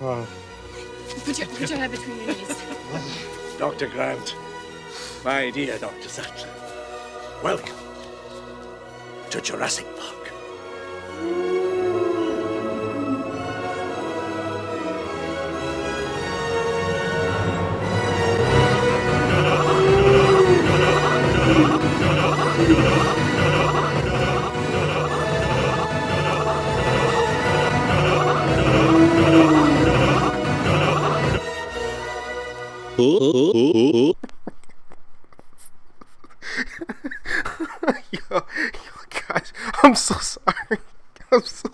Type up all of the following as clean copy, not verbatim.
Oh. Put your head between your knees. Dr. Grant, my dear Dr. Sattler, welcome to Jurassic Park. yo, guys, I'm so sorry. I'm so.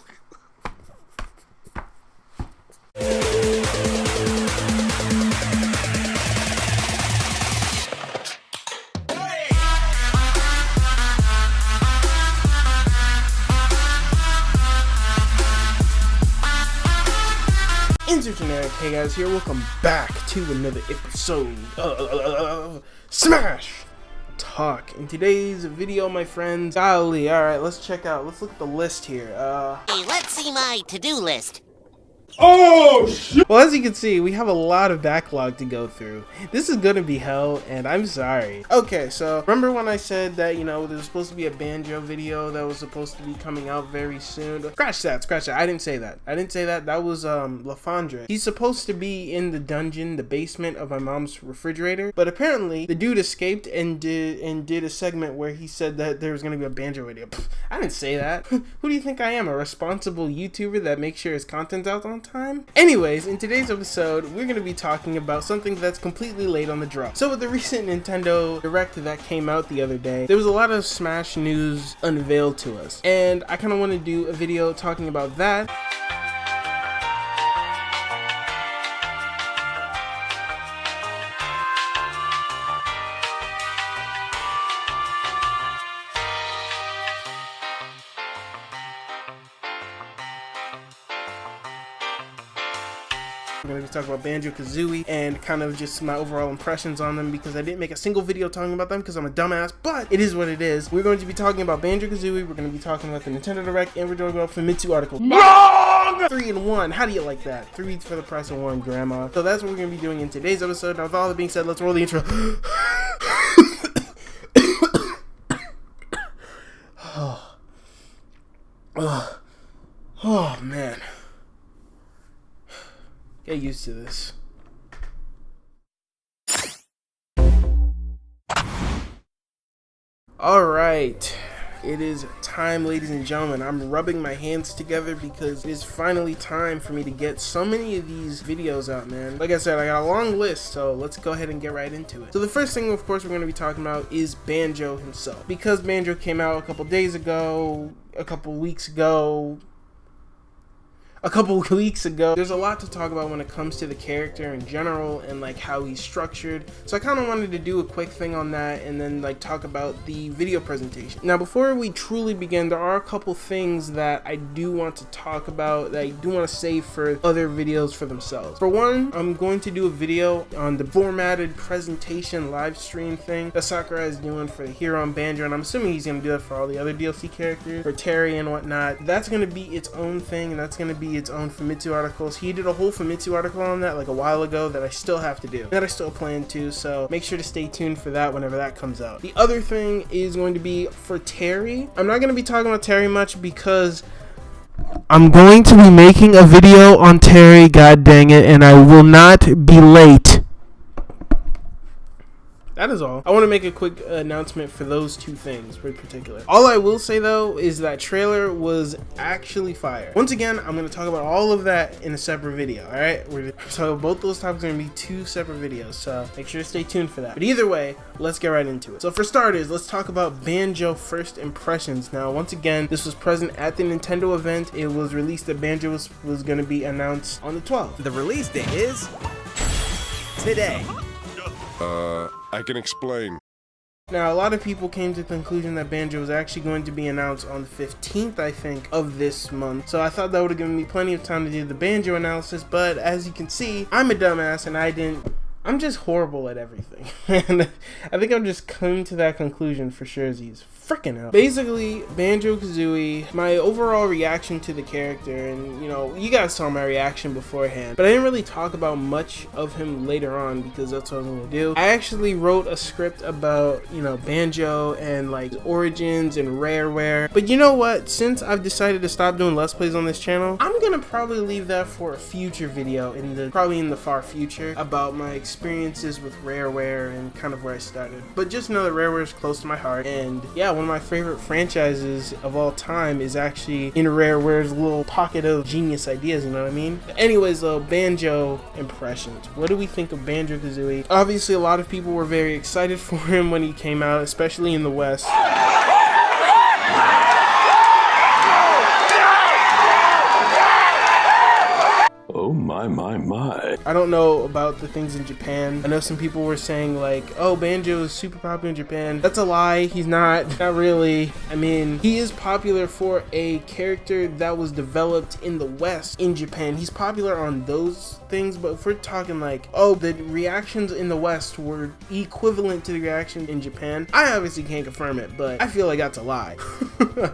Generic. Hey guys, here, welcome back to another episode of Smash Talk. In today's video, my friends, golly, alright, let's look at the list here. Hey, let's see my to-do list. Oh shit! Well, as you can see, we have a lot of backlog to go through. This is gonna be hell, and I'm sorry. Okay, so remember when I said that, you know, there's supposed to be a Banjo video that was supposed to be coming out very soon? Scratch that. I didn't say that. That was LaFondre. He's supposed to be in the dungeon, the basement of my mom's refrigerator, but apparently the dude escaped and did a segment where he said that there was gonna be a Banjo video. Pfft, I didn't say that. Who do you think I am? A responsible YouTuber that makes sure his content's out on time? Anyways, in today's episode, we're going to be talking about something that's completely late on the drop. So with the recent Nintendo Direct that came out the other day, there was a lot of Smash news unveiled to us, and I kind of want to do a video talking about that. I'm going to be talking about Banjo-Kazooie and kind of just my overall impressions on them, because I didn't make a single video talking about them because I'm a dumbass, but it is what it is. We're going to be talking about Banjo-Kazooie, we're going to be talking about the Nintendo Direct, and we're talking about Famitsu article. Wrong! 3 in 1. How do you like that? 3 for the price of 1, grandma. So that's what we're going to be doing in today's episode. Now with all that being said, let's roll the intro. Oh man. Get used to this. Alright, it is time, ladies and gentlemen. I'm rubbing my hands together because it is finally time for me to get so many of these videos out, man. Like I said, I got a long list, so let's go ahead and get right into it. So the first thing, of course, we're going to be talking about is Banjo himself. Because Banjo came out a couple weeks ago, there's a lot to talk about when it comes to the character in general and like how he's structured. So I kind of wanted to do a quick thing on that and then like talk about the video presentation. Now before we truly begin, there are a couple things that I do want to talk about that I do want to save for other videos for themselves. For one, I'm going to do a video on the formatted presentation live stream thing that Sakurai is doing for the Hero and Banjo, and I'm assuming he's going to do that for all the other DLC characters, for Terry and whatnot. That's going to be its own thing, and that's going to be its own Famitsu articles. He did a whole Famitsu article on that like a while ago that I still have to do, that I still plan to, so make sure to stay tuned for that whenever that comes out. The other thing is going to be for Terry. I'm not going to be talking about Terry much because I'm going to be making a video on Terry, god dang it, and I will not be late. That is all. I want to make a quick announcement for those two things in particular. All I will say though is that trailer was actually fire. Once again, I'm going to talk about all of that in a separate video, alright? So both those topics are going to be 2 separate videos, so make sure to stay tuned for that. But either way, let's get right into it. So for starters, let's talk about Banjo first impressions. Now, once again, this was present at the Nintendo event. It was released that Banjo was going to be announced on the 12th. The release date is today. I can explain. Now, a lot of people came to the conclusion that Banjo was actually going to be announced on the 15th, I think, of this month. So I thought that would have given me plenty of time to do the Banjo analysis, but as you can see, I'm a dumbass and I'm just horrible at everything. And I think I've just come to that conclusion for sure. freaking hell. Basically, Banjo-Kazooie, my overall reaction to the character, and you know, you guys saw my reaction beforehand, but I didn't really talk about much of him later on because that's what I was gonna do. I actually wrote a script about, you know, Banjo and like origins and rareware, but you know what, since I've decided to stop doing Let's Plays on this channel, I'm gonna probably leave that for a future video probably in the far future about my experiences with rareware and kind of where I started. But just know that rareware is close to my heart, and yeah, one of my favorite franchises of all time is actually in rareware's little pocket of genius ideas, you know what I mean? Anyways though, Banjo impressions. What do we think of Banjo-Kazooie? Obviously a lot of people were very excited for him when he came out, especially in the West. Oh my. I don't know about the things in Japan. I know some people were saying like, oh, Banjo is super popular in Japan. That's a lie. He's not really. I mean, he is popular for a character that was developed in the West in Japan. He's popular on those things, but if we're talking like, oh, the reactions in the West were equivalent to the reaction in Japan, I obviously can't confirm it, but I feel like that's a lie.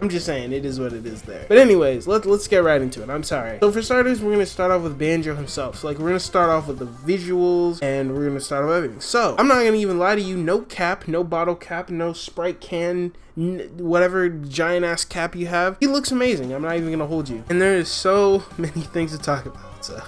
I'm just saying, it is what it is there. But anyways, let's get right into it. I'm sorry. So for starters, we're gonna start off with Banjo himself. So like, we're gonna start off with the visuals, and we're gonna start off with everything. So I'm not gonna even lie to you, no cap, no bottle cap, no Sprite can, whatever giant ass cap you have, he looks amazing. I'm not even gonna hold you. And there is so many things to talk about, so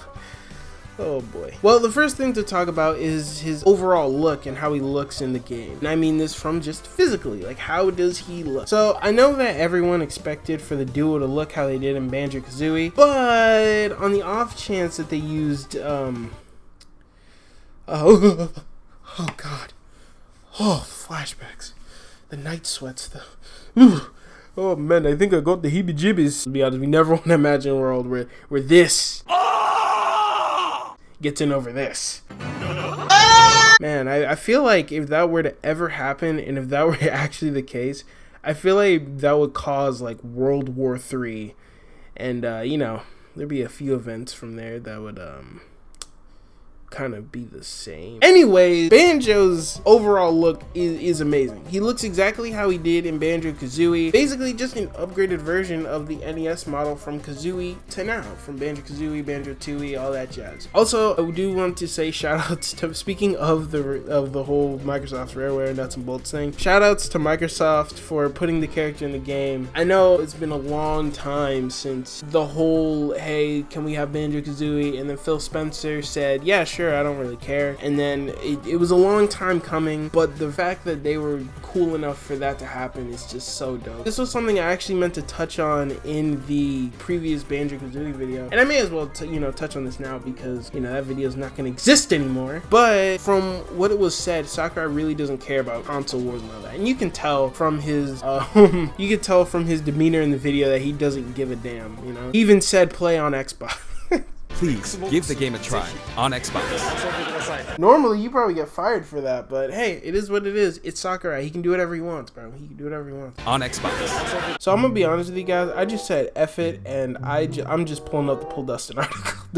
oh boy. Well, the first thing to talk about is his overall look and how he looks in the game. And I mean this from just physically, like how does he look? So I know that everyone expected for the duo to look how they did in Banjo-Kazooie, but on the off chance that they used, oh god. Oh, flashbacks. The night sweats, oh man, I think I got the heebie-jeebies. To be honest, we never want to imagine a world where this gets in over this. Man, I feel like if that were to ever happen, and if that were actually the case, I feel like that would cause like World War III, and you know, there'd be a few events from there that would kind of be the same. Anyways, Banjo's overall look is amazing. He looks exactly how he did in Banjo-Kazooie, basically just an upgraded version of the NES model from Kazooie to now, from Banjo-Kazooie, Banjo-Tooie, all that jazz. Also, I do want to say shoutouts to, speaking of the whole Microsoft's Rareware nuts and bolts thing, shoutouts to Microsoft for putting the character in the game. I know it's been a long time since the whole, hey, can we have Banjo-Kazooie? And then Phil Spencer said, yeah, sure, I don't really care. And then it was a long time coming, but the fact that they were cool enough for that to happen is just so dope. This was something I actually meant to touch on in the previous Banjo-Kazooie video, and I may as well touch on this now because, you know, that video is not going to exist anymore. But from what it was said, Sakurai really doesn't care about console wars and all that, and you can tell from his demeanor in the video that he doesn't give a damn. You know, he even said play on Xbox. Please give the game a try on Xbox. Normally, you probably get fired for that, but hey, it is what it is. It's Sakurai. He can do whatever he wants, bro. He can do whatever he wants. On Xbox. So I'm gonna be honest with you guys. I just said F it, and I'm just pulling up the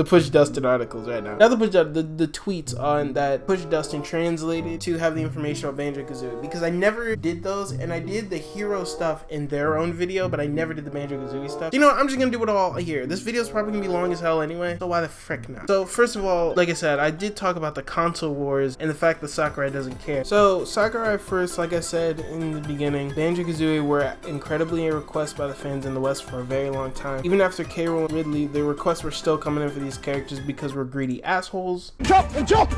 Push Dustin articles right now. Now the tweets on that Push Dustin translated to have the information on Banjo-Kazooie, because I never did those, and I did the hero stuff in their own video, but I never did the Banjo-Kazooie stuff. You know what? I'm just gonna do it all here. This video is probably gonna be long as hell anyway, so why the frick not? So first of all, like I said, I did talk about the console wars and the fact that Sakurai doesn't care. So Sakurai first, like I said in the beginning, Banjo-Kazooie were incredibly a request by the fans in the West for a very long time. Even after K. Rool and Ridley, the requests were still coming in for these characters because we're greedy assholes. I'm joking.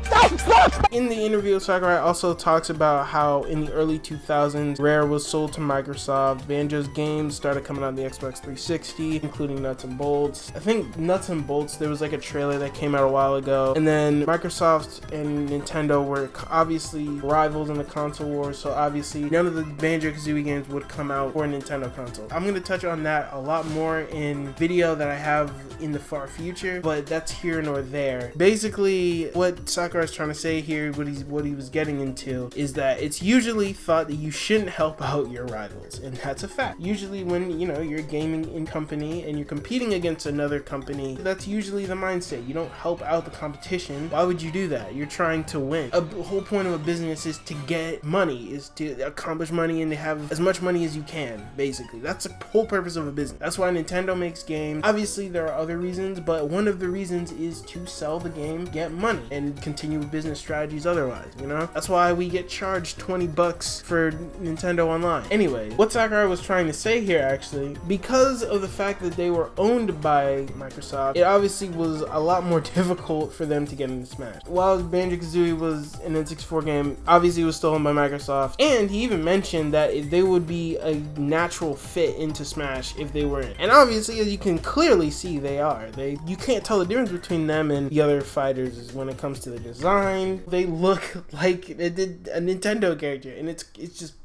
Stop. In the interview, Sakurai also talks about how in the early 2000s, Rare was sold to Microsoft. Banjo's games started coming out on the Xbox 360, including Nuts and Bolts. I think Nuts and Bolts, there was like a trailer that came out a while ago, and then Microsoft and Nintendo were obviously rivals in the console wars, so obviously none of the Banjo-Kazooie games would come out for a Nintendo console. I'm going to touch on that a lot more in video that I have in the far future, but that's here nor there. Basically, what Sakurai's trying to say here, what he was getting into, is that it's usually thought that you shouldn't help out your rivals, and that's a fact. Usually when, you know, you're a gaming in company and you're competing against another company, that's usually the mindset. You don't help out the competition. Why would you do that? You're trying to win. A whole point of a business is to get money, is to accomplish money and to have as much money as you can, basically. That's the whole purpose of a business. That's why Nintendo makes games. Obviously there are other reasons, but one of the reasons is to sell the game, get money, and continue with business strategies otherwise, you know? That's why we get charged $20 for Nintendo Online. Anyway, what Sakurai was trying to say here, actually, because of the fact that they were owned by Microsoft, it obviously was a lot more difficult for them to get into Smash. While Banjo-Kazooie was an N64 game, obviously it was still owned by Microsoft, and he even mentioned that they would be a natural fit into Smash if they were in. And obviously, as you can clearly see, they are. You can't tell the difference between them and the other fighters when it comes to the design. They look like it did a Nintendo character, and it's just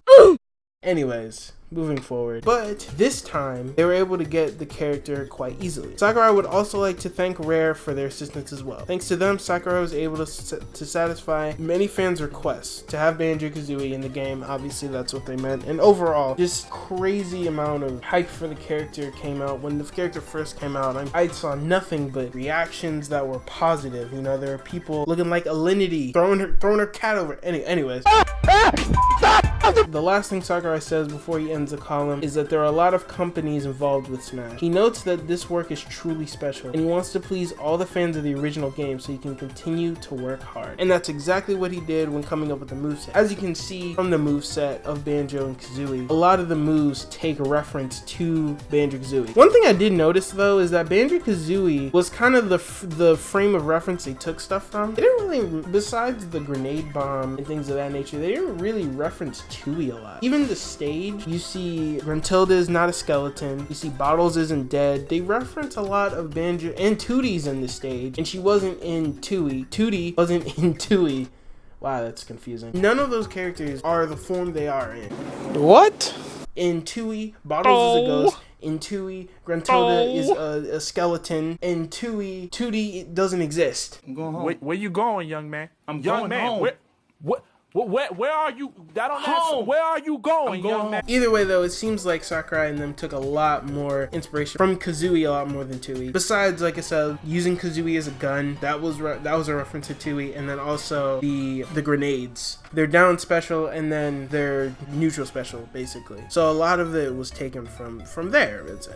anyways, moving forward. But this time, they were able to get the character quite easily. Sakurai would also like to thank Rare for their assistance as well. Thanks to them, Sakurai was able to satisfy many fans' requests to have Banjo-Kazooie in the game. Obviously, that's what they meant. And overall, just crazy amount of hype for the character came out. When the character first came out, I saw nothing but reactions that were positive. You know, there are people looking like Alinity, throwing her cat over. Anyways. The last thing Sakurai says before he ends the column is that there are a lot of companies involved with Smash. He notes that this work is truly special, and he wants to please all the fans of the original game so he can continue to work hard. And that's exactly what he did when coming up with the moveset. As you can see from the moveset of Banjo and Kazooie, a lot of the moves take reference to Banjo-Kazooie. One thing I did notice though is that Banjo-Kazooie was kind of the frame of reference they took stuff from. They didn't really, besides the grenade bomb and things of that nature, they didn't really reference Tooie a lot. Even the stage, you see Gruntilda is not a skeleton, you see Bottles isn't dead. They reference a lot of Banjo, and Tootie's in the stage, and she wasn't in Tooie. Tootie wasn't in Tooie. Wow, that's confusing. None of those characters are the form they are in. What? In Tooie, Bottles is a ghost. In Tooie, Gruntilda is a skeleton. In Tooie, Tootie doesn't exist. I'm going home. Where you going, young man? I'm going home. Where are you? That on home. Where are you going, young man? Either way, though, it seems like Sakurai and them took a lot more inspiration from Kazooie, a lot more than Tooie. Besides, like I said, using Kazooie as a gun, that was a reference to Tooie, and then also the grenades. They're down special, and then they're neutral special, basically. So a lot of it was taken from there, it's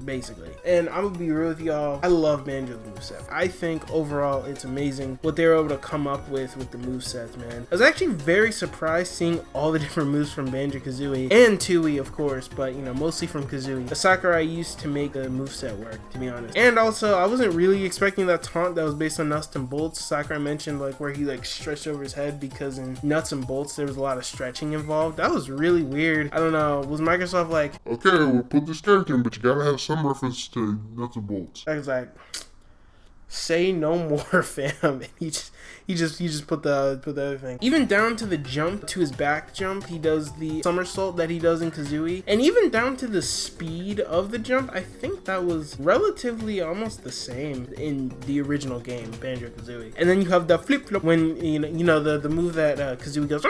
basically. And I'm gonna be real with y'all, I love Banjo's moveset. I think overall it's amazing what they were able to come up with the movesets, man. I was actually very surprised seeing all the different moves from Banjo-Kazooie and Tooie, of course, but you know, mostly from Kazooie. The Sakurai used to make the moveset work, to be honest. And also, I wasn't really expecting that taunt that was based on Nuts and Bolts. Sakurai mentioned like where he like stretched over his head, because in Nuts and Bolts there was a lot of stretching involved. That was really weird. I don't know, was Microsoft like, okay, we'll put this character in, but you gotta have some reference to Nuts and Bolts. I was like, say no more, fam. And he just put the other thing. Even down to the jump, to his back jump, he does the somersault that he does in Kazooie. And even down to the speed of the jump, I think that was relatively almost the same in the original game, Banjo-Kazooie. And then you have the flip-flop when, you know the move that Kazooie does.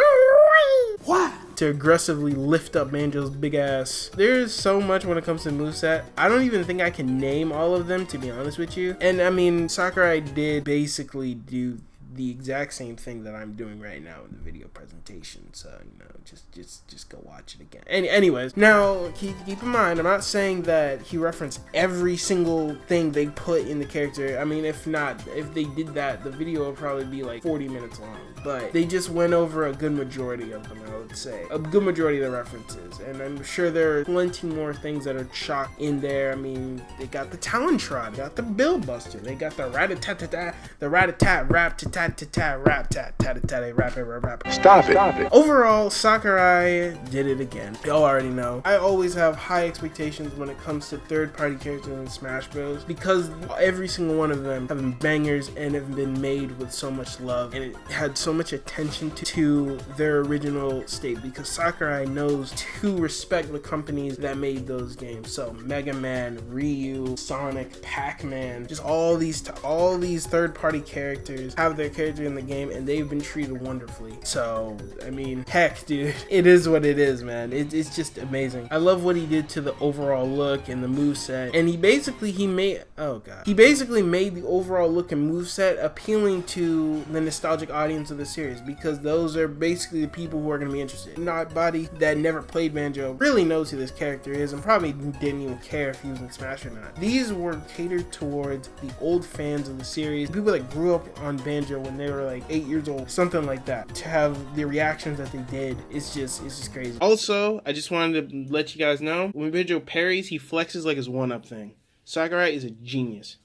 What? To aggressively lift up Banjo's big ass. There's so much when it comes to moveset. I don't even think I can name all of them, to be honest with you. And I mean, Sakurai did basically do the exact same thing that I'm doing right now in the video presentation, so you know, just go watch it again. Anyways, now keep in mind, I'm not saying that he referenced every single thing they put in the character. I mean, if they did that, the video would probably be like 40 minutes long, but they just went over a good majority of them, I would say. A good majority of the references, and I'm sure there are plenty more things that are chocked in there. I mean, they got the Talon Trot, they got the Bill Buster, they got the rat-a-tat-tat, the rat-a-tat, rap-ta-tat, tat rap tat tat tat rap rap. Stop it. Overall, Sakurai did it again. Y'all already know. I always have high expectations when it comes to third-party characters in Smash Bros. Because every single one of them have been bangers and have been made with so much love, and it had so much attention to their original state, because Sakurai knows to respect the companies that made those games. So Mega Man, Ryu, Sonic, Pac-Man, just all these third-party characters have their character in the game, and they've been treated wonderfully. So I mean, heck, dude, it is what it is, man. It's just amazing. I love what he did to the overall look and the moveset, and he basically made the overall look and moveset appealing to the nostalgic audience of the series, because those are basically the people who are going to be interested. Nobody that never played Banjo really knows who this character is and probably didn't even care if he was in Smash or not. These were catered towards the old fans of the series, people that grew up on Banjo when they were like 8 years old, something like that. To have the reactions that they did, it's just crazy. Also, I just wanted to let you guys know, when Banjo parries, he flexes like his one-up thing. Sakurai is a genius.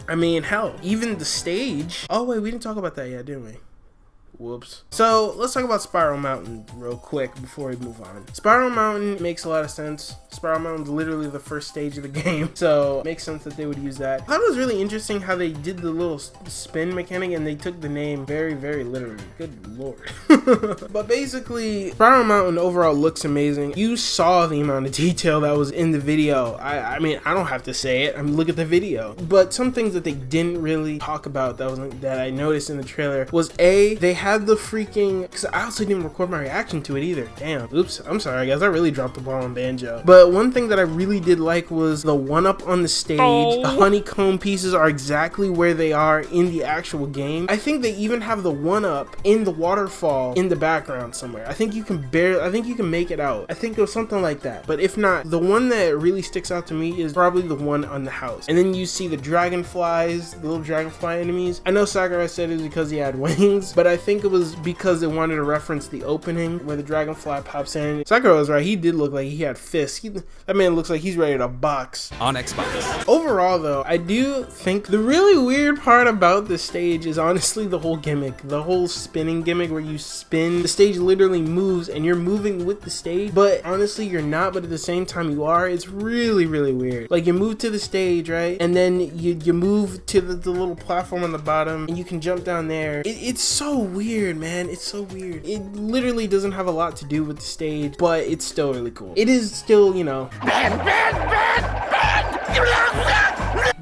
I mean, hell, even the stage. Oh wait, we didn't talk about that yet, didn't we? Whoops. So let's talk about Spiral Mountain real quick before we move on. Spiral Mountain makes a lot of sense. Spiral Mountain's literally the first stage of the game, so it makes sense that they would use that. I thought it was really interesting how they did the little spin mechanic and they took the name very, very literally. Good lord. But basically, Spiral Mountain overall looks amazing. You saw the amount of detail that was in the video. I mean, I don't have to say it. I mean, look at the video. But some things that they didn't really talk about that I noticed in the trailer was they had the freaking, because I also didn't record my reaction to it either. Damn. Oops. I'm sorry, guys. I really dropped the ball on Banjo. But one thing that I really did like was the one-up on the stage. The honeycomb pieces are exactly where they are in the actual game. I think they even have the one-up in the waterfall in the background somewhere. I think you can make it out. I think it was something like that. But if not, the one that really sticks out to me is probably the one on the house. And then you see the dragonflies, the little dragonfly enemies. I know Sakurai said it was because he had wings, but I think it was because they wanted to reference the opening where the dragonfly pops in. Sakurai was right. He did look like he had fists. That man looks like he's ready to box. On Xbox. Overall, though, I do think the really weird part about the stage is honestly the whole gimmick. The whole spinning gimmick where you spin. The stage literally moves and you're moving with the stage, but honestly, you're not, but at the same time you are. It's really, really weird. Like, you move to the stage, right? And then you move to the little platform on the bottom and you can jump down there. It's so weird, man. It's so weird. It literally doesn't have a lot to do with the stage, but it's still really cool. It is still, you know,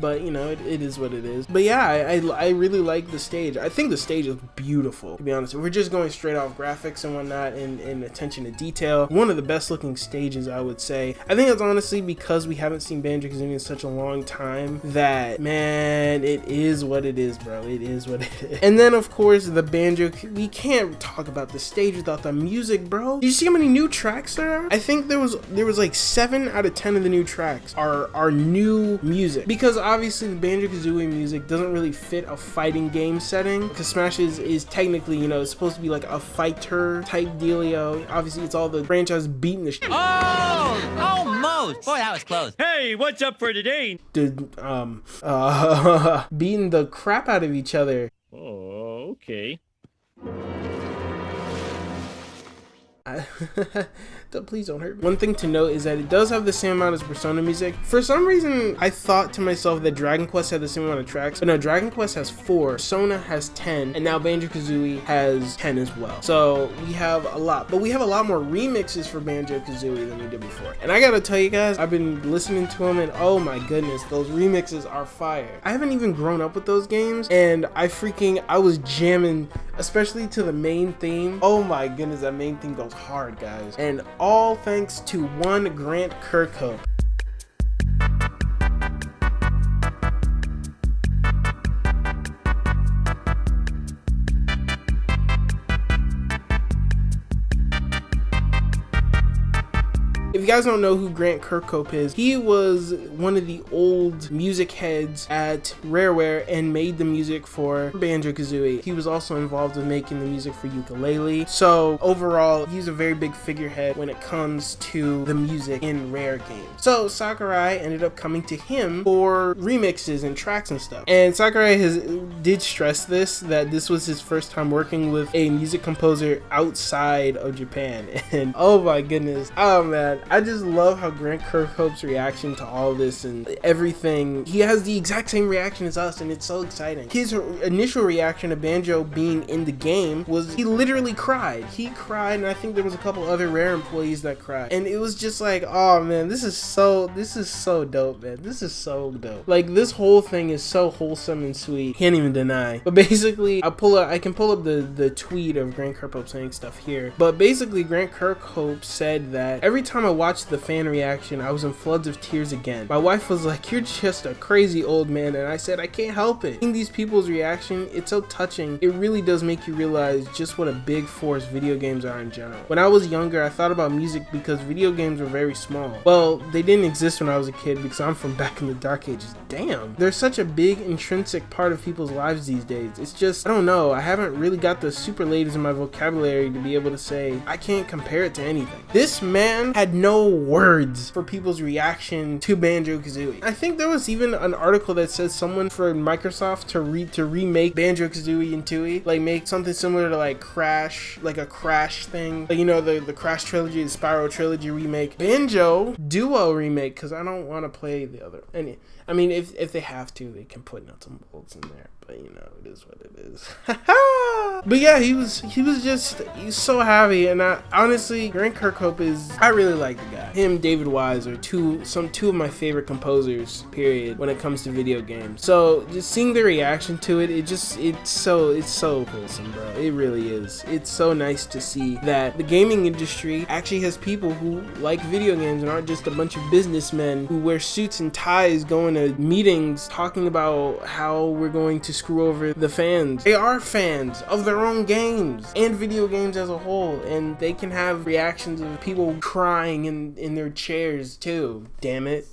but you know, it is what it is. But yeah, I really like the stage. I think the stage is beautiful, to be honest. If we're just going straight off graphics and whatnot and attention to detail, one of the best looking stages, I would say. I think that's honestly because we haven't seen Banjo-Kazooie in such a long time that, man, it is what it is, bro. It is what it is. And then of course the Banjo, we can't talk about the stage without the music, bro. Did you see how many new tracks there are? I think there was like 7 out of 10 of the new tracks are new music, because obviously the Banjo-Kazooie music doesn't really fit a fighting game setting, because Smash is technically, you know, it's supposed to be like a fighter type dealio. Obviously it's all the franchise beating the Oh, almost. Boy, that was close. Hey, what's up for today? Dude, beating the crap out of each other. Oh, okay. Please don't hurt me. One thing to note is that it does have the same amount as Persona music. For some reason, I thought to myself that Dragon Quest had the same amount of tracks, but no, Dragon Quest has 4, Persona has 10, and now Banjo-Kazooie has 10 as well. So we have a lot, but we have a lot more remixes for Banjo-Kazooie than we did before. And I gotta tell you guys, I've been listening to them, and oh my goodness, those remixes are fire. I haven't even grown up with those games, and I was jamming, especially to the main theme. Oh my goodness, that main theme goes hard, guys. And all thanks to one Grant Kirkhope. If If you guys don't know who Grant Kirkhope is, he was one of the old music heads at Rareware and made the music for Banjo-Kazooie. He was also involved with making the music for Yooka-Laylee. So overall, he's a very big figurehead when it comes to the music in Rare games. So Sakurai ended up coming to him for remixes and tracks and stuff. And Sakurai did stress this, that this was his first time working with a music composer outside of Japan. And oh my goodness, oh man, I just love how Grant Kirkhope's reaction to all this and everything. He has the exact same reaction as us, and it's so exciting. His initial reaction to Banjo being in the game was he literally cried. He cried, and I think there was a couple other Rare employees that cried. And it was just like, oh man, this is so dope, man. This is so dope. Like, this whole thing is so wholesome and sweet. Can't even deny. But basically, I can pull up the tweet of Grant Kirkhope saying stuff here. But basically, Grant Kirkhope said that every time I watched the fan reaction, I was in floods of tears again. My wife was like, "You're just a crazy old man," and I said, "I can't help it." Seeing these people's reaction, it's so touching. It really does make you realize just what a big force video games are in general. When I was younger, I thought about music because video games were very small. Well, they didn't exist when I was a kid because I'm from back in the dark ages. Damn. They're such a big intrinsic part of people's lives these days. It's just, I don't know, I haven't really got the superlatives in my vocabulary to be able to say I can't compare it to anything. This man had no words for people's reaction to Banjo-Kazooie. I think there was even an article that says someone for Microsoft to remake Banjo-Kazooie and Tooie, like make something similar to like Crash, like a Crash thing, like, you know, the Crash trilogy, the Spyro trilogy remake, Banjo Duo remake, because I don't want to play the other. I mean, if they have to, they can put nuts and bolts in there, but you know, it is what it is. But yeah, he's so happy, and honestly, Grant Kirkhope I really like the guy. Him, David Wise are two of my favorite composers, period, when it comes to video games. So just seeing the reaction to it, it's so wholesome, bro. It really is. It's so nice to see that the gaming industry actually has people who like video games and aren't just a bunch of businessmen who wear suits and ties going to meetings talking about how we're going to screw over the fans. They are fans of their own games and video games as a whole, and they can have reactions of people crying in their chairs too. Damn it.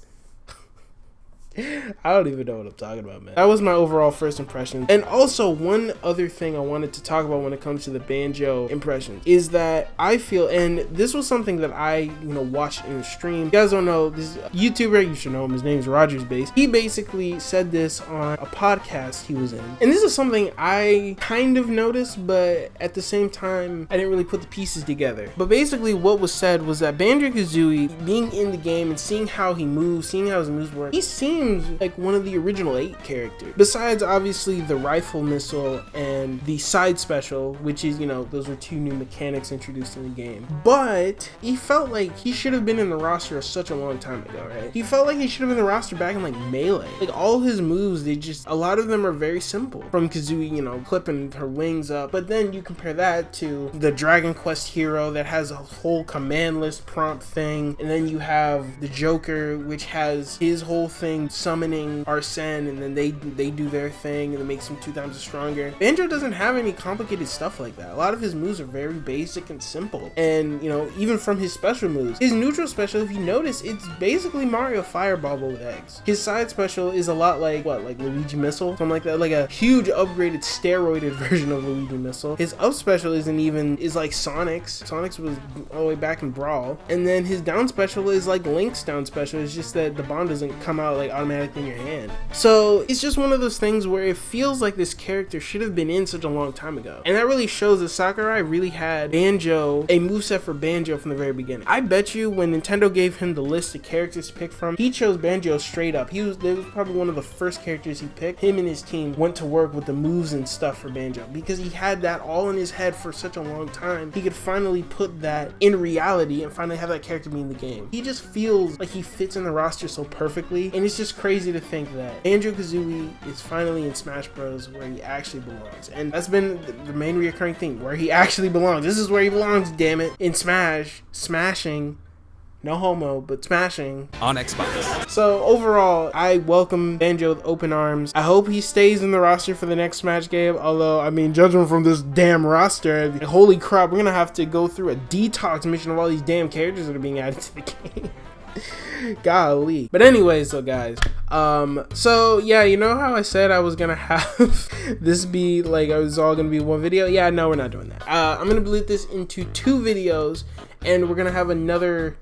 I don't even know what I'm talking about, man. That was my overall first impression. And also, one other thing I wanted to talk about when it comes to the Banjo impressions is that I feel, and this was something that I, watched in a stream. You guys don't know, this YouTuber, you should know him, his name's Rogers Base. He basically said this on a podcast he was in. And this is something I kind of noticed, but at the same time, I didn't really put the pieces together. But basically, what was said was that Banjo-Kazooie, being in the game and seeing how he moves, seeing how his moves work, he seems like one of the original 8 characters. Besides, obviously, the rifle missile and the side special, which is, those were 2 new mechanics introduced in the game. But he felt like he should have been in the roster such a long time ago, right? He felt like he should have been in the roster back in like Melee. Like, all his moves, a lot of them are very simple. From Kazooie, clipping her wings up. But then you compare that to the Dragon Quest hero that has a whole command list prompt thing. And then you have the Joker, which has his whole thing summoning Arsene, and then they do their thing and it makes him 2 times stronger. Banjo doesn't have any complicated stuff like that. A lot of his moves are very basic and simple. And even from his special moves, his neutral special, if you notice, it's basically Mario Fireball with eggs. His side special is a lot like Luigi Missile, something like that, like a huge upgraded steroided version of Luigi Missile. His up special is like Sonic's. Sonic's was all the way back in Brawl. And then his down special is like Link's down special. It's just that the bomb doesn't come out like automatically in your hand. So it's just one of those things where it feels like this character should have been in such a long time ago. And that really shows that Sakurai really had Banjo, a moveset for Banjo from the very beginning. I bet you when Nintendo gave him the list of characters to pick from, he chose Banjo straight up. It was probably one of the first characters he picked. Him and his team went to work with the moves and stuff for Banjo because he had that all in his head for such a long time. He could finally put that in reality and finally have that character be in the game. He just feels like he fits in the roster so perfectly, and it's just crazy to think that Banjo-Kazooie is finally in Smash Bros. Where he actually belongs. And that's been the main reoccurring thing, where he actually belongs. This is where he belongs, damn it. In Smash, smashing no homo, but smashing on Xbox. So overall, I welcome Banjo with open arms. I hope he stays in the roster for the next Smash game. Although, I mean, judging from this damn roster, holy crap, we're gonna have to go through a detox mission of all these damn characters that are being added to the game. Golly. But anyways, so guys, so yeah, you know how I said I was gonna have this be like, it was all gonna be one video? Yeah, no, we're not doing that. I'm gonna split this into 2 videos, and we're gonna have another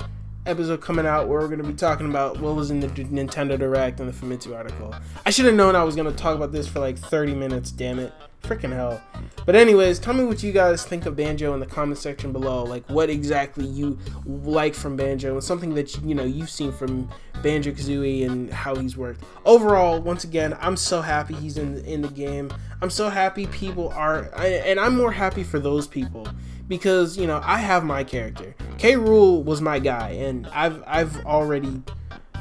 episode coming out where we're going to be talking about what was in the Nintendo Direct and the Famitsu article. I should have known I was going to talk about this for like 30 minutes, damn it. Freaking hell. But anyways, tell me what you guys think of Banjo in the comment section below. Like, what exactly you like from Banjo and something that, you know, you've seen from Banjo-Kazooie and how he's worked. Overall, once again, I'm so happy he's in the game. I'm so happy people are, and I'm more happy for those people. Because, you know, I have my character. K. Rool was my guy, and I've already,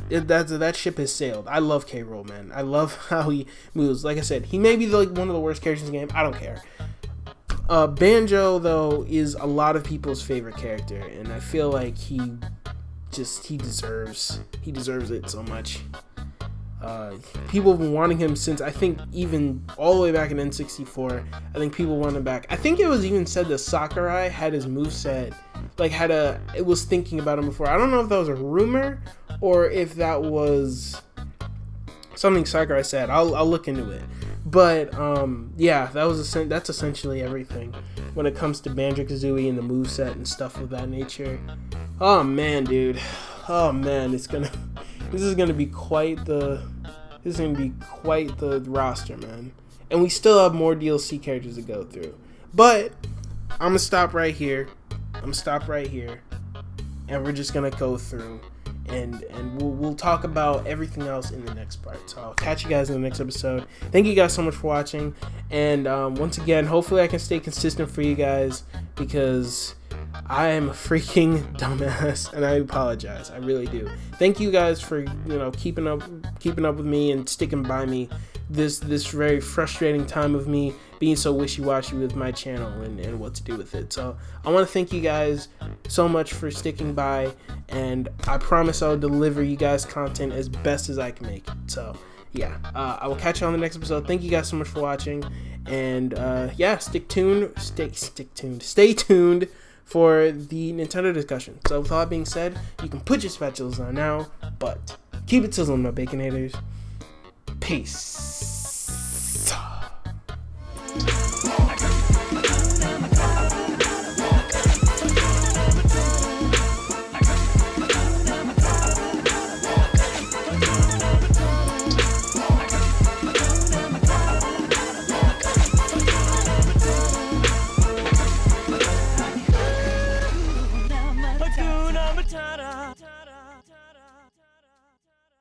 that ship has sailed. I love K. Rool, man. I love how he moves. Like I said, he may be like one of the worst characters in the game. I don't care. Banjo, though, is a lot of people's favorite character, and I feel like he deserves it so much. People have been wanting him since, I think, even all the way back in N64. I think people want him back. I think it was even said that Sakurai had his moveset, like it was thinking about him before. I don't know if that was a rumor or if that was something Sakurai said. I'll look into it. But yeah, that's essentially everything when it comes to Banjo-Kazooie and the moveset and stuff of that nature. Oh man, dude. Oh man, this is gonna be quite the roster, man. And we still have more DLC characters to go through. But I'm gonna stop right here. And we're just gonna go through and we'll talk about everything else in the next part. So I'll catch you guys in the next episode. Thank you guys so much for watching. And once again, hopefully I can stay consistent for you guys, because I am a freaking dumbass, and I apologize. I really do. Thank you guys for, you know, keeping up with me and sticking by me this very frustrating time of me being so wishy-washy with my channel and what to do with it. So I want to thank you guys so much for sticking by, and I promise I'll deliver you guys content as best as I can make it. So yeah, I will catch you on the next episode. Thank you guys so much for watching, and yeah, stay tuned for the Nintendo discussion. So with all that being said, you can put your spatulas on now, but keep it sizzling, my Baconators. Peace.